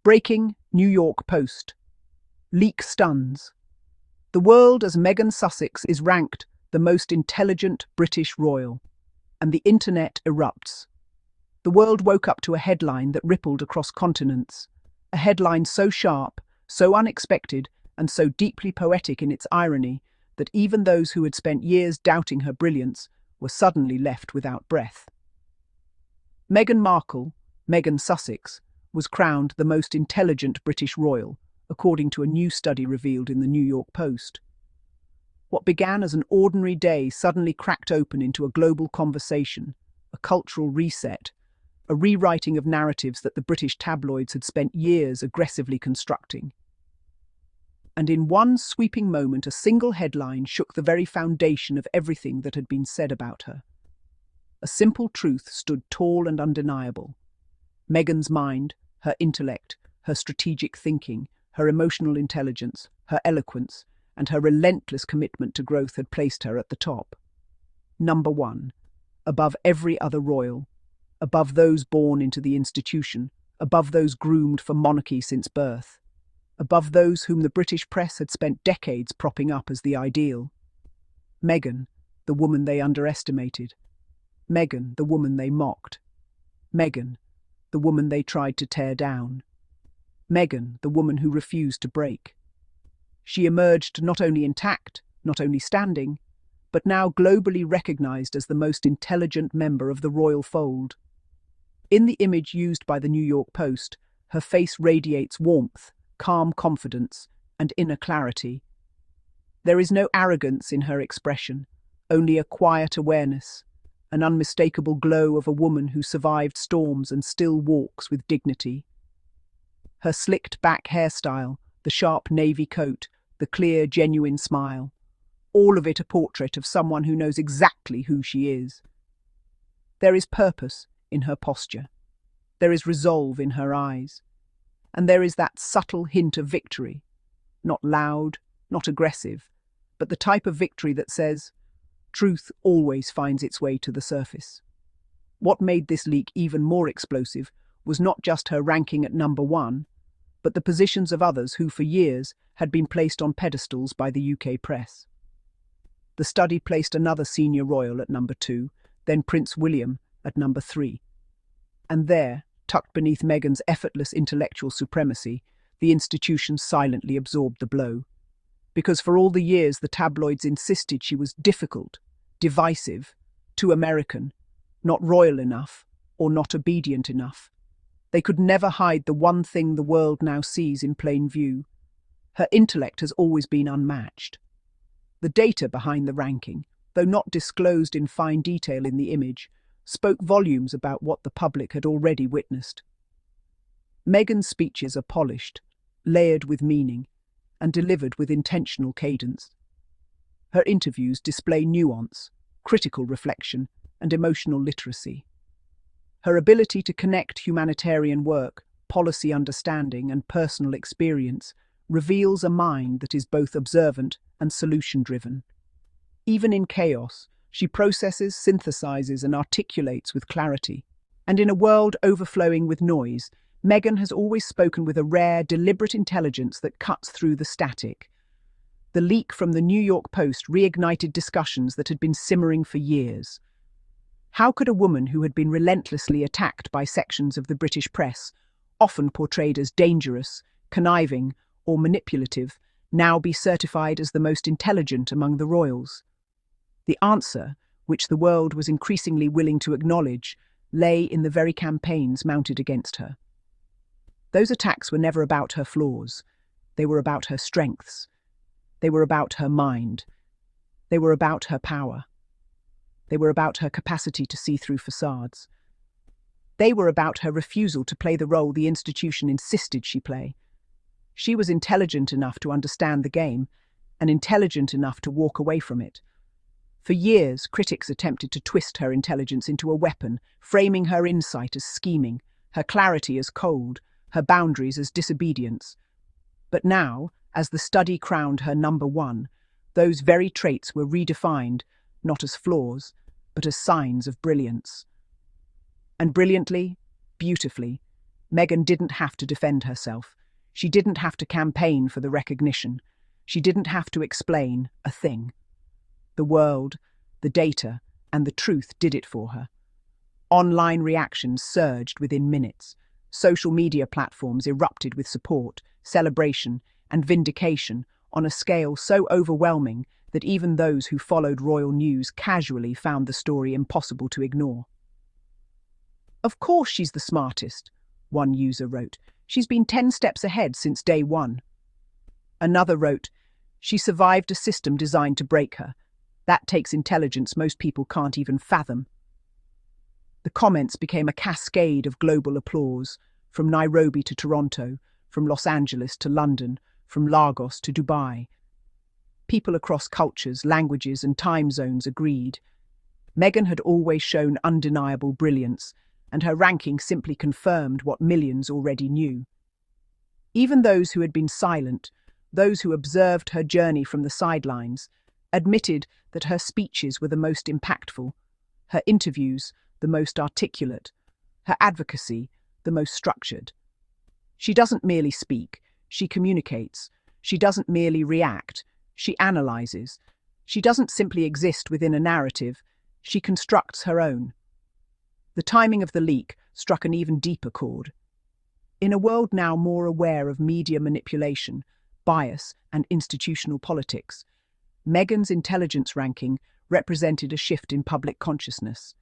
Breaking New York Post. Leak stuns. The world as Meghan Sussex is ranked the most intelligent British royal, and the internet erupts. The world woke up to a headline that rippled across continents, a headline so sharp, so unexpected, and so deeply poetic in its irony that even those who had spent years doubting her brilliance were suddenly left without breath. Meghan Markle, Meghan Sussex, was crowned the most intelligent British royal, according to a new study revealed in the New York Post. What began as an ordinary day suddenly cracked open into a global conversation, a cultural reset, a rewriting of narratives that the British tabloids had spent years aggressively constructing. And in one sweeping moment, a single headline shook the very foundation of everything that had been said about her. A simple truth stood tall and undeniable. Meghan's mind, her intellect, her strategic thinking, her emotional intelligence, her eloquence, and her relentless commitment to growth had placed her at the top. Number one, above every other royal, above those born into the institution, above those groomed for monarchy since birth, above those whom the British press had spent decades propping up as the ideal. Meghan, the woman they underestimated. Meghan, the woman they mocked. Meghan, the woman they tried to tear down. Meghan, the woman who refused to break. She emerged not only intact, not only standing, but now globally recognized as the most intelligent member of the royal fold. In the image used by the New York Post, her face radiates warmth, calm confidence, and inner clarity. There is no arrogance in her expression, only a quiet awareness, an unmistakable glow of a woman who survived storms and still walks with dignity. Her slicked back hairstyle, the sharp navy coat, the clear, genuine smile, all of it a portrait of someone who knows exactly who she is. There is purpose in her posture. There is resolve in her eyes. And there is that subtle hint of victory, not loud, not aggressive, but the type of victory that says, truth always finds its way to the surface. What made this leak even more explosive was not just her ranking at number one, but the positions of others who for years had been placed on pedestals by the UK press. The study placed another senior royal at number two, then Prince William at number three. And there, tucked beneath Meghan's effortless intellectual supremacy, the institution silently absorbed the blow. Because for all the years the tabloids insisted she was difficult, divisive, too American, not royal enough, or not obedient enough. They could never hide the one thing the world now sees in plain view. Her intellect has always been unmatched. The data behind the ranking, though not disclosed in fine detail in the image, spoke volumes about what the public had already witnessed. Meghan's speeches are polished, layered with meaning, and delivered with intentional cadence. Her interviews display nuance, critical reflection, and emotional literacy. Her ability to connect humanitarian work, policy understanding, and personal experience reveals a mind that is both observant and solution-driven. Even in chaos, she processes, synthesizes, and articulates with clarity. And in a world overflowing with noise, Meghan has always spoken with a rare, deliberate intelligence that cuts through the static. The leak from the New York Post reignited discussions that had been simmering for years. How could a woman who had been relentlessly attacked by sections of the British press, often portrayed as dangerous, conniving, or manipulative, now be certified as the most intelligent among the royals? The answer, which the world was increasingly willing to acknowledge, lay in the very campaigns mounted against her. Those attacks were never about her flaws. They were about her strengths. They were about her mind. They were about her power. They were about her capacity to see through facades. They were about her refusal to play the role the institution insisted she play. She was intelligent enough to understand the game, and intelligent enough to walk away from it. For years, critics attempted to twist her intelligence into a weapon, framing her insight as scheming, her clarity as cold, her boundaries as disobedience. But now, as the study crowned her number one, those very traits were redefined, not as flaws, but as signs of brilliance. And brilliantly, beautifully, Meghan didn't have to defend herself. She didn't have to campaign for the recognition. She didn't have to explain a thing. The world, the data, and the truth did it for her. Online reactions surged within minutes. Social media platforms erupted with support, celebration, and vindication on a scale so overwhelming that even those who followed royal news casually found the story impossible to ignore. "Of course she's the smartest," one user wrote. "She's been 10 steps ahead since day one." Another wrote, "She survived a system designed to break her. That takes intelligence most people can't even fathom." The comments became a cascade of global applause, from Nairobi to Toronto, from Los Angeles to London, from Lagos to Dubai. People across cultures, languages, and time zones agreed. Meghan had always shown undeniable brilliance, and her ranking simply confirmed what millions already knew. Even those who had been silent, those who observed her journey from the sidelines, admitted that her speeches were the most impactful, her interviews the most articulate, her advocacy the most structured. She doesn't merely speak, she communicates. She doesn't merely react, she analyzes. She doesn't simply exist within a narrative, she constructs her own. The timing of the leak struck an even deeper chord. In a world now more aware of media manipulation, bias, and institutional politics, Meghan's intelligence ranking represented a shift in public consciousness.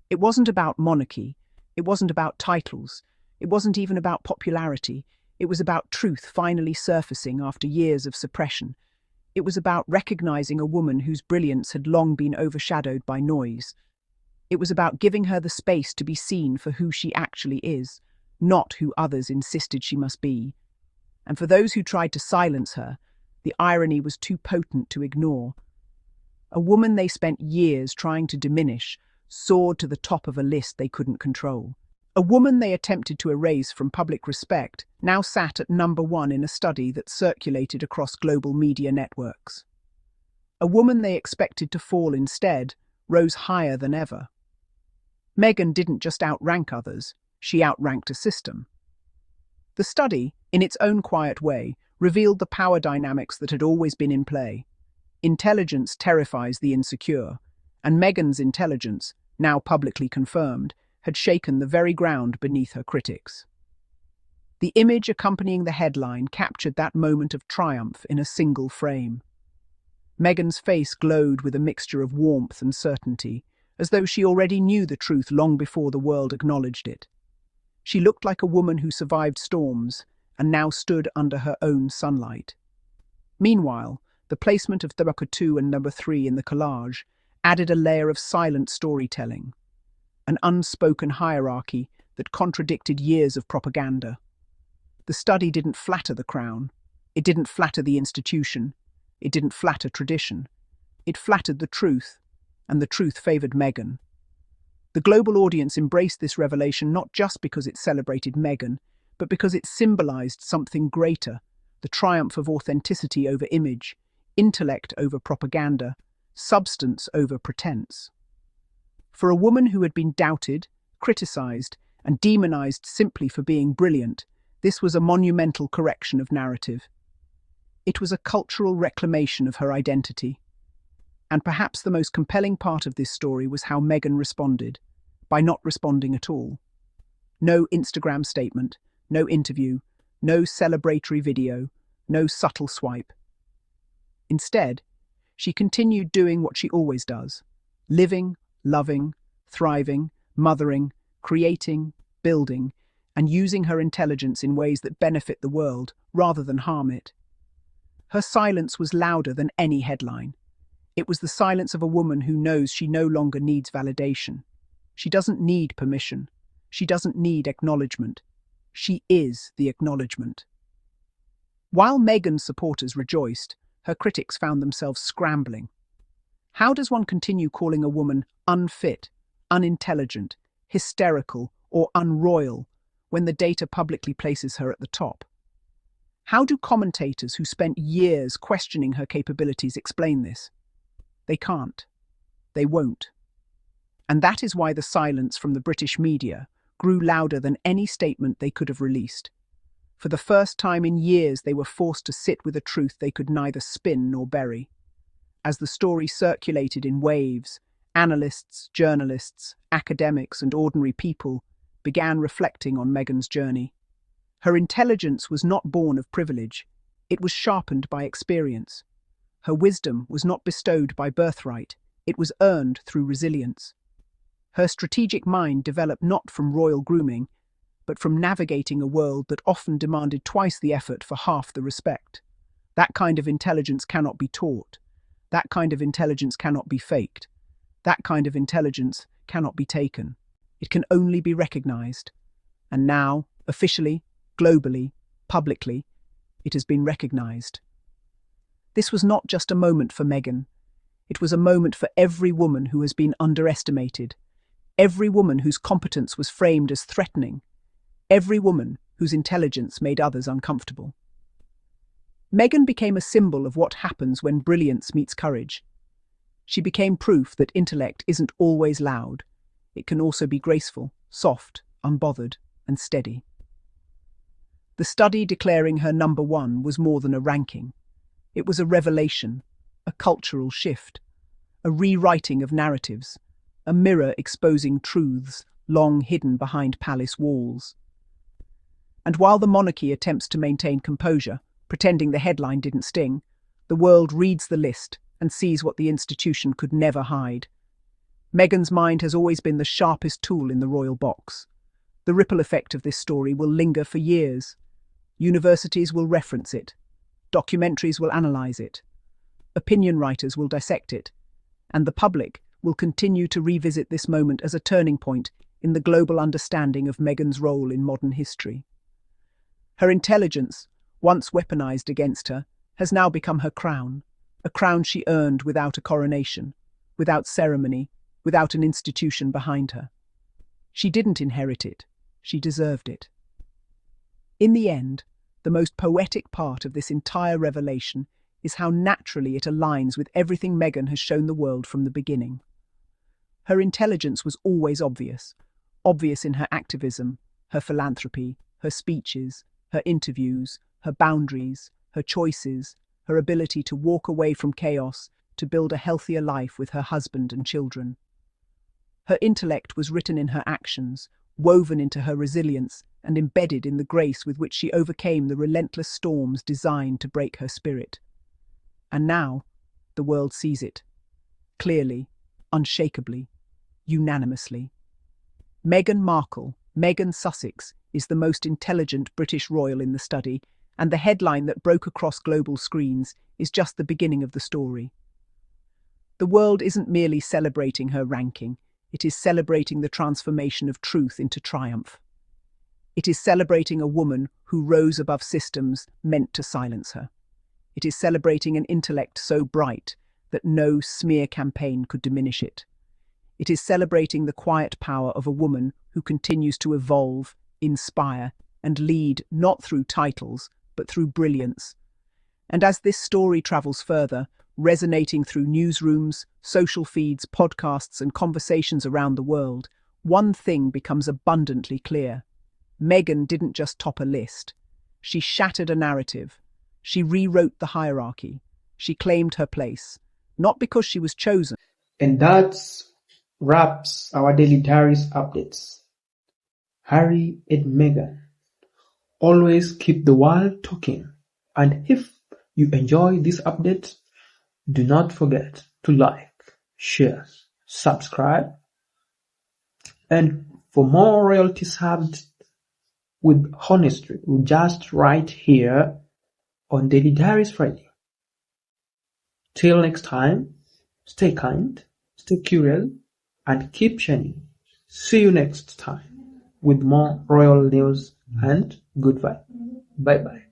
It wasn't about monarchy, it wasn't about titles, it wasn't even about popularity, it was about truth finally surfacing after years of suppression. It was about recognizing a woman whose brilliance had long been overshadowed by noise. It was about giving her the space to be seen for who she actually is, not who others insisted she must be. And for those who tried to silence her, the irony was too potent to ignore. A woman they spent years trying to diminish soared to the top of a list they couldn't control. A woman they attempted to erase from public respect now sat at number 1 in a study that circulated across global media networks. A woman they expected to fall instead rose higher than ever. Meghan didn't just outrank others, she outranked a system. The study, in its own quiet way, revealed the power dynamics that had always been in play. Intelligence terrifies the insecure, and Meghan's intelligence, now publicly confirmed, had shaken the very ground beneath her critics. The image accompanying the headline captured that moment of triumph in a single frame. Meghan's face glowed with a mixture of warmth and certainty, as though she already knew the truth long before the world acknowledged it. She looked like a woman who survived storms and now stood under her own sunlight. Meanwhile, the placement of number 2 and number 3 in the collage added a layer of silent storytelling, an unspoken hierarchy that contradicted years of propaganda. The study didn't flatter the crown, it didn't flatter the institution, it didn't flatter tradition. It flattered the truth, and the truth favoured Meghan. The global audience embraced this revelation not just because it celebrated Meghan, but because it symbolised something greater, the triumph of authenticity over image, intellect over propaganda, substance over pretense. For a woman who had been doubted, criticised, and demonised simply for being brilliant, this was a monumental correction of narrative. It was a cultural reclamation of her identity. And perhaps the most compelling part of this story was how Meghan responded, by not responding at all. No Instagram statement, no interview, no celebratory video, no subtle swipe. Instead, she continued doing what she always does, living, loving, thriving, mothering, creating, building, and using her intelligence in ways that benefit the world rather than harm it. Her silence was louder than any headline. It was the silence of a woman who knows she no longer needs validation. She doesn't need permission. She doesn't need acknowledgement. She is the acknowledgement. While Meghan's supporters rejoiced, her critics found themselves scrambling. How does one continue calling a woman unfit, unintelligent, hysterical, or unroyal when the data publicly places her at the top? How do commentators who spent years questioning her capabilities explain this? They can't. They won't. And that is why the silence from the British media grew louder than any statement they could have released. For the first time in years, they were forced to sit with a truth they could neither spin nor bury. As the story circulated in waves, analysts, journalists, academics, and ordinary people began reflecting on Meghan's journey. Her intelligence was not born of privilege, it was sharpened by experience. Her wisdom was not bestowed by birthright, it was earned through resilience. Her strategic mind developed not from royal grooming, but from navigating a world that often demanded twice the effort for half the respect. That kind of intelligence cannot be taught. That kind of intelligence cannot be faked. That kind of intelligence cannot be taken. It can only be recognized. And now, officially, globally, publicly, it has been recognized. This was not just a moment for Meghan. It was a moment for every woman who has been underestimated, every woman whose competence was framed as threatening, every woman whose intelligence made others uncomfortable. Meghan became a symbol of what happens when brilliance meets courage. She became proof that intellect isn't always loud. It can also be graceful, soft, unbothered, and steady. The study declaring her number one was more than a ranking. It was a revelation, a cultural shift, a rewriting of narratives, a mirror exposing truths long hidden behind palace walls. And while the monarchy attempts to maintain composure, pretending the headline didn't sting, the world reads the list and sees what the institution could never hide. Meghan's mind has always been the sharpest tool in the royal box. The ripple effect of this story will linger for years. Universities will reference it. Documentaries will analyse it. Opinion writers will dissect it. And the public will continue to revisit this moment as a turning point in the global understanding of Meghan's role in modern history. Her intelligence, once weaponized against her, has now become her crown, a crown she earned without a coronation, without ceremony, without an institution behind her. She didn't inherit it, she deserved it. In the end, the most poetic part of this entire revelation is how naturally it aligns with everything Meghan has shown the world from the beginning. Her intelligence was always obvious in her activism, her philanthropy, her speeches, her interviews, her boundaries, her choices, her ability to walk away from chaos to build a healthier life with her husband and children. Her intellect was written in her actions, woven into her resilience, and embedded in the grace with which she overcame the relentless storms designed to break her spirit. And now, the world sees it, clearly, unshakably, unanimously. Meghan Markle, Meghan Sussex, is the most intelligent British royal in the study, and the headline that broke across global screens is just the beginning of the story. The world isn't merely celebrating her ranking, it is celebrating the transformation of truth into triumph. It is celebrating a woman who rose above systems meant to silence her. It is celebrating an intellect so bright that no smear campaign could diminish it. It is celebrating the quiet power of a woman who continues to evolve, inspire, and lead not through titles, but through brilliance. And as this story travels further, resonating through newsrooms, social feeds, podcasts, and conversations around the world, one thing becomes abundantly clear. Meghan didn't just top a list. She shattered a narrative. She rewrote the hierarchy. She claimed her place, not because she was chosen. And that wraps our daily diaries updates. Harry and Meghan. Always keep the world talking. And if you enjoy this update, do not forget to like, share, subscribe. And for more royalty served with honesty, just right here on Daily Diaries Friday. Till next time, stay kind, stay curious, and keep shining. See you next time with more royal news and good vibe. Bye bye.